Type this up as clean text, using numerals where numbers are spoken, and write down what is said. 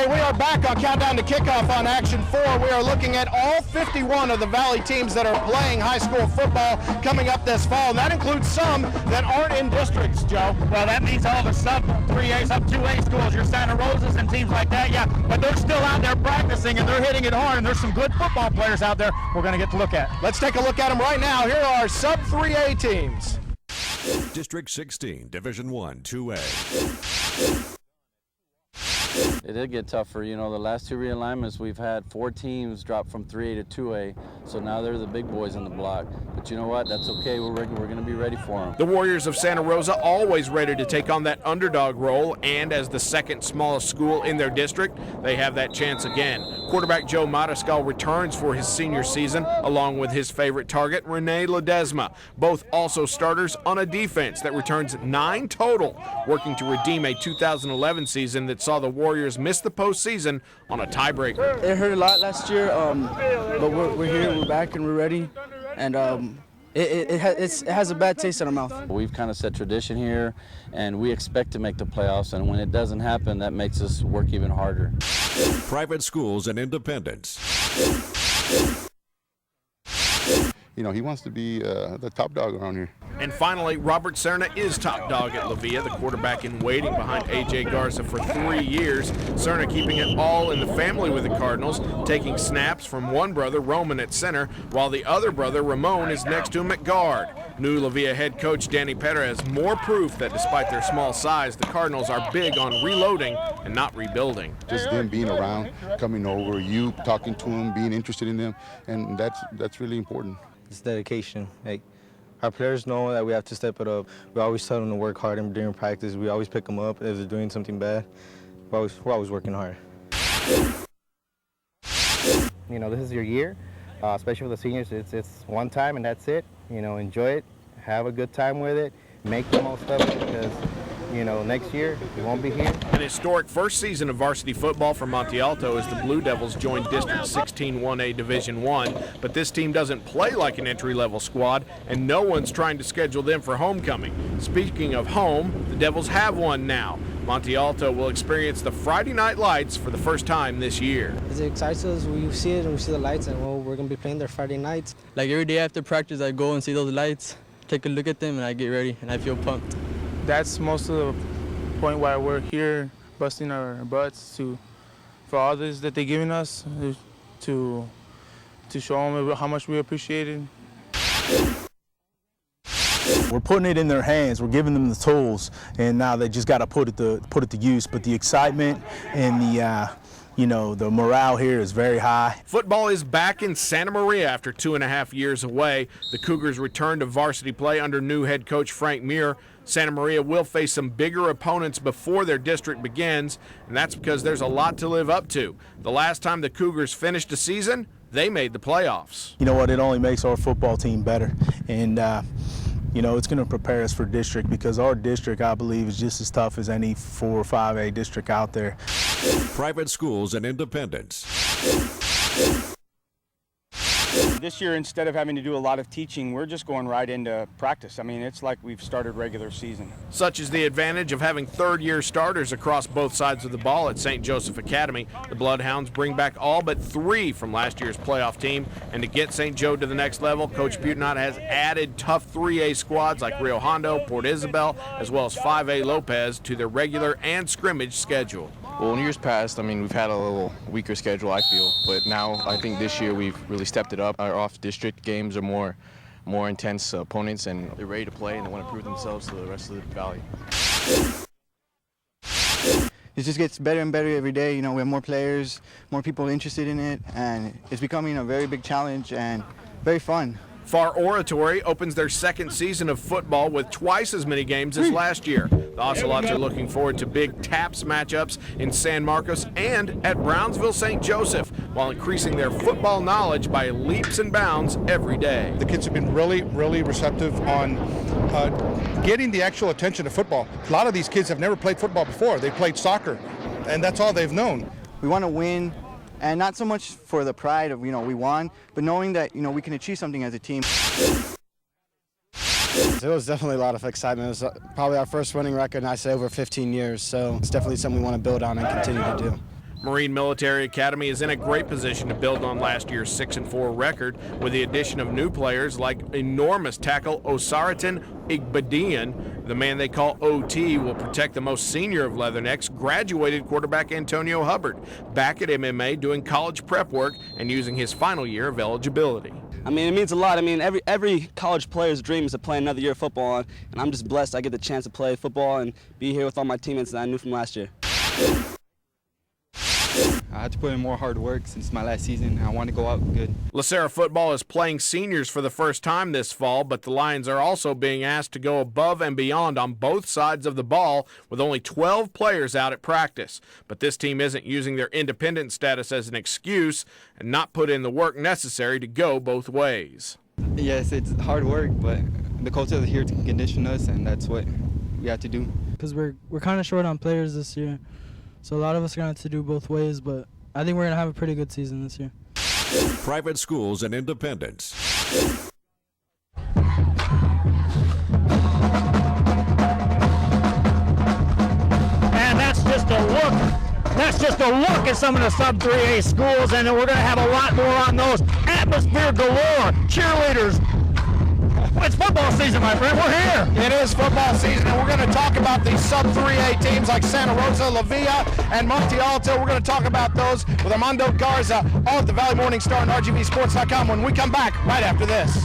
Hey, we are back on Countdown to Kickoff on Action 4. We are looking at all 51 of the Valley teams that are playing high school football coming up this fall, and that includes some that aren't in districts, Joe. Well, that means all the sub-3A, sub-2A schools, your Santa Rosas and teams like that, yeah, but they're still out there practicing, and they're hitting it hard, and there's some good football players out there we're going to get to look at. Let's take a look at them right now. Here are our sub-3A teams. District 16, Division 1, 2A. It did get tougher. You know, the last two realignments, we've had 4 teams drop from 3A to 2A, so now they're the big boys on the block. But you know what? That's okay. We're going to be ready for them. The Warriors of Santa Rosa always ready to take on that underdog role, and as the second smallest school in their district, they have that chance again. Quarterback Joe Mariscal returns for his senior season, along with his favorite target, Renee Ledesma. Both also starters on a defense that returns 9 total, working to redeem a 2011 season that saw the Warriors missed the postseason on a tiebreaker. It hurt a lot last year, but we're here, we're back, and we're ready. And it has a bad taste in our mouth. We've kind of set tradition here, and we expect to make the playoffs, and when it doesn't happen, that makes us work even harder. Private schools and independents. You know, he wants to be the top dog around here. And finally, Robert Serna is top dog at La Villa, the quarterback in waiting behind A.J. Garza for 3 years. Serna keeping it all in the family with the Cardinals, taking snaps from one brother, Roman, at center, while the other brother, Ramon, is next to him at guard. New La Villa head coach Danny Perez, more proof that despite their small size, the Cardinals are big on reloading and not rebuilding. Just them being around, coming over, you talking to them, being interested in them, and that's really important. It's dedication. Like, our players know that we have to step it up. We always tell them to work hard during practice. We always pick them up if they're doing something bad. We're always working hard. You know, this is your year, especially for the seniors. It's one time and that's it. You know, enjoy it, have a good time with it, make the most of it, because you know, next year we won't be here. An historic first season of varsity football for Monte Alto as the Blue Devils joined District 16 1A Division 1, but this team doesn't play like an entry-level squad, and no one's trying to schedule them for homecoming. Speaking of home, the Devils have one now. Monte Alto will experience the Friday night lights for the first time this year. It excites us. We see it and we see the lights, and well, we're going to be playing there Friday nights. Like every day after practice, I go and see those lights, take a look at them, and I get ready, and I feel pumped. That's most of the point why we're here, busting our butts for all this that they're giving us, to show them how much we appreciate it. We're putting it in their hands. We're giving them the tools, and now they just got to put it to use. But the excitement and the morale here is very high. Football is back in Santa Maria after 2.5 years away. The Cougars return to varsity play under new head coach Frank Muir. Santa Maria will face some bigger opponents before their district begins, and that's because there's a lot to live up to. The last time the Cougars finished a season, they made the playoffs. You know what? It only makes our football team better, and you know, it's going to prepare us for district, because our district, I believe, is just as tough as any 4 or 5A district out there. Private schools and independents. This year, instead of having to do a lot of teaching, we're just going right into practice. I mean, it's like we've started regular season. Such is the advantage of having third-year starters across both sides of the ball at St. Joseph Academy. The Bloodhounds bring back all but 3 from last year's playoff team, and to get St. Joe to the next level, Coach Butenot has added tough 3A squads like Rio Hondo, Port Isabel, as well as 5A Lopez to their regular and scrimmage schedule. Well, in years past, I mean, we've had a little weaker schedule, I feel, but now I think this year we've really stepped it up. Our off-district games are more intense opponents, and they're ready to play, and they want to prove themselves to the rest of the valley. It just gets better and better every day. You know, we have more players, more people interested in it, and it's becoming a very big challenge and very fun. Pharr Oratory opens their second season of football with twice as many games as last year. The Ocelots are looking forward to big TAPS matchups in San Marcos and at Brownsville St. Joseph, while increasing their football knowledge by leaps and bounds every day. The kids have been really receptive on getting the actual attention to football. A lot of these kids have never played football before. They played soccer, and that's all they've known. We want to win. And not so much for the pride of, you know, we won, but knowing that, you know, we can achieve something as a team. It was definitely a lot of excitement. It was probably our first winning record, and I say over 15 years, so it's definitely something we want to build on and continue to do. Marine Military Academy is in a great position to build on last year's 6-4 record with the addition of new players like enormous tackle Osaritan Igbadian. The man they call OT will protect the most senior of Leathernecks, graduated quarterback Antonio Hubbard, back at MMA doing college prep work and using his final year of eligibility. I mean, it means a lot. I mean, every college player's dream is to play another year of football, and I'm just blessed I get the chance to play football and be here with all my teammates that I knew from last year. I had to put in more hard work since my last season. I want to go out good. LaSarre football is playing seniors for the first time this fall, but the Lions are also being asked to go above and beyond on both sides of the ball with only 12 players out at practice. But this team isn't using their independent status as an excuse and not put in the work necessary to go both ways. Yes, it's hard work, but the coaches are here to condition us, and that's what we have to do. Because we're kind of short on players this year. So a lot of us are going to have to do both ways, but I think we're going to have a pretty good season this year. Private schools and independents. And that's just a look. That's just a look at some of the sub-3A schools, and we're going to have a lot more on those. Atmosphere galore, cheerleaders. It's football season, my friend. We're here. It is football season, and we're going to talk about these sub-3A teams like Santa Rosa, La Villa, and Monte Alto. We're going to talk about those with Armando Garza, all at the Valley Morning Star and RGVSports.com when we come back right after this.